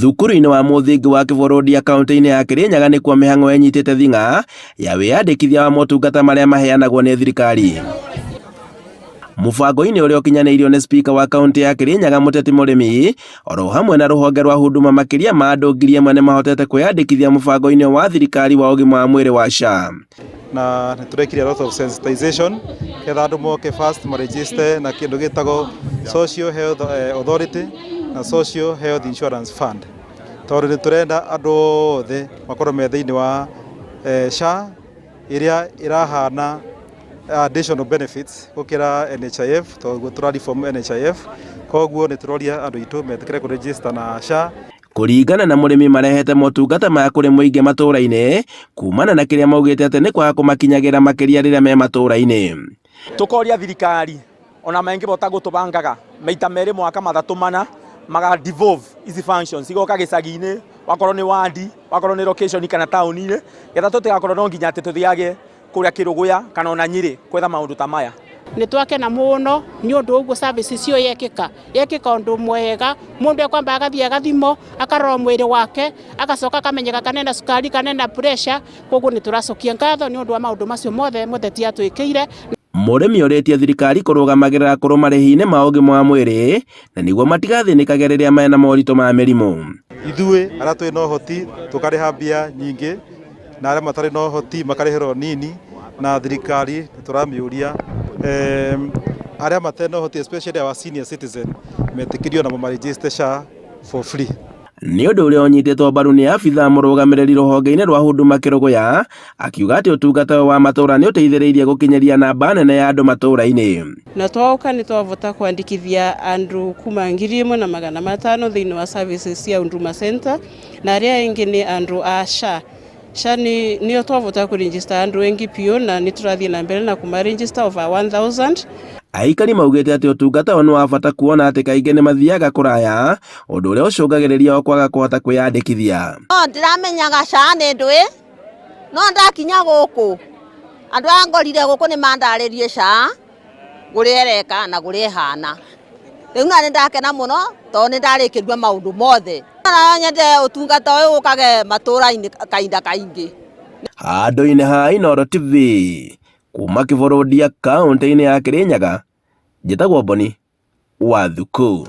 Thukuru-inĩ wa mũthingi wa Kĩbũrũri kaunti-inĩ ya Kirinyaga nĩkuo mĩhang'o ĩnyitĩte thing'a ya wĩyandĩkithia wa motungata marĩa maheanagwo nĩ thirikari. Mũbango-inĩ ũrĩa ũkinyanĩirio nĩ spika wa kaunti ya Kirinyaga Mũteti Mũrĩmi, oro hamwe na rũhonge rwa Huduma, makĩria ma andũ 1,000 nĩ mahotete kwĩyandĩkithia mũbango-inĩ wa thirikari wa ũgima wa mwĩrĩ wa SHA. Na nĩtũrekire a lot of sensitization ketha andũ moke first maregister na kĩndũ gĩtagwo Social Health Authority na Social Health Insurance Fund. Tondũ nĩtũrenda andũ othe makorwo me thĩinĩ wa SHA ĩrĩa ĩrahana additional benefits gũkĩra NHIF, tondũ tũrareform NHIF, koguo nĩtũroria andũ aitũ metĩkĩre kũregister na SHA. Kũringana na Mũrĩmi, marehete motungata maya kũrĩ mũingĩ matũũra-inĩ kumana na kĩrĩa maugĩte atĩ nĩ kwaga kũmakinyagĩra makĩria rĩrĩa me matũũra-inĩ. Tũkoria thirikari ona mangĩbota gũtũbangaga maita merĩ mwaka mathatũ mana maga devolve ici functions igoka gĩcagi-inĩ, wakorwo nĩ wadi, wakorwo nĩ location kana taũni-inĩ, getha tũtigakorwo no nginya atĩ tũthiage kũrĩa Kĩrũgũya kana ona Nyĩrĩ kwetha maũndũ ta maya. Nĩtwakena mũno nĩ ũndũ ũguo services cio yekĩka ũndũ mwega, mũndũ ekwamba agathiĩ agathimo akarorwo mwĩrĩ wake agacoka akamenyeka kanena cukari kanena pressure, koguo nĩtũracokia ngatho nĩ ũndũ wa maũndũ macio mothe Mũteti atwĩkĩire. Mũrĩmi ũrĩtie thirikari kũrũgamagĩrĩra akũrũ marĩhi-inĩ ma ũgima wa mwĩrĩ na nĩguo matigathĩnĩkage rĩrĩa mena moritũ ma mĩrimũ. Ithuĩ arĩa twĩ na ũhoti tũkarĩha mbia nyingĩ na arĩa matarĩ na ũhoti makarĩhĩrwo nini, na thirikari tũramĩũria arĩa matarĩ na ũhoti especially our senior citizen metĩkĩrio na maregister SHA for free. Nĩ ũndũ ũrĩa ũnyitĩtwo mbaru nĩ abitha mũrũgamĩrĩri rũhonge-inĩ rwa Huduma Kĩrũgũya, akiuga atĩ ũtungata wa matũũra nĩ ũteithĩrĩirie gũkinyĩria namba nene ya andũ matũũra-inĩ. Na twauka nĩ twavota kwandĩkithia andũ kuma 1,500 thĩinĩ wa services cia Huduma Center, na arĩa aingĩ nĩ andũ a SHA. SHA nĩo twavota kũregister andũ aingĩ biũ na nĩ tũrathiĩ na mbere na kũmaregister over 1,000. Aikari maugĩte atĩ ũtungata ũyũ nĩ wa bata kuona atĩ kaingĩ nĩ mathiaga kũraya, ũndũ ũrĩa ũcũngagĩrĩria o kwaga kũhota kwĩyandĩkithia. Ndĩramenyaga SHA nĩ ndũĩ, no ndakinya gũkũ andũ aya ngorire gũkũ nĩ mandarĩrie SHA gũrĩa ĩreka na gũrĩa ĩhana. Rĩu na nĩ ndakena mũno tondũ nĩ ndarĩkĩrua maũndũ mothe. Nyende ũtungata ũyũ ũkage matũũra-inĩ kahinda kaingĩ. Handũ-inĩ ha Inooro TV kuma Kĩbũrũri kaunti-inĩ ya Kirinyaga, njĩtagwo Boni Wathuku.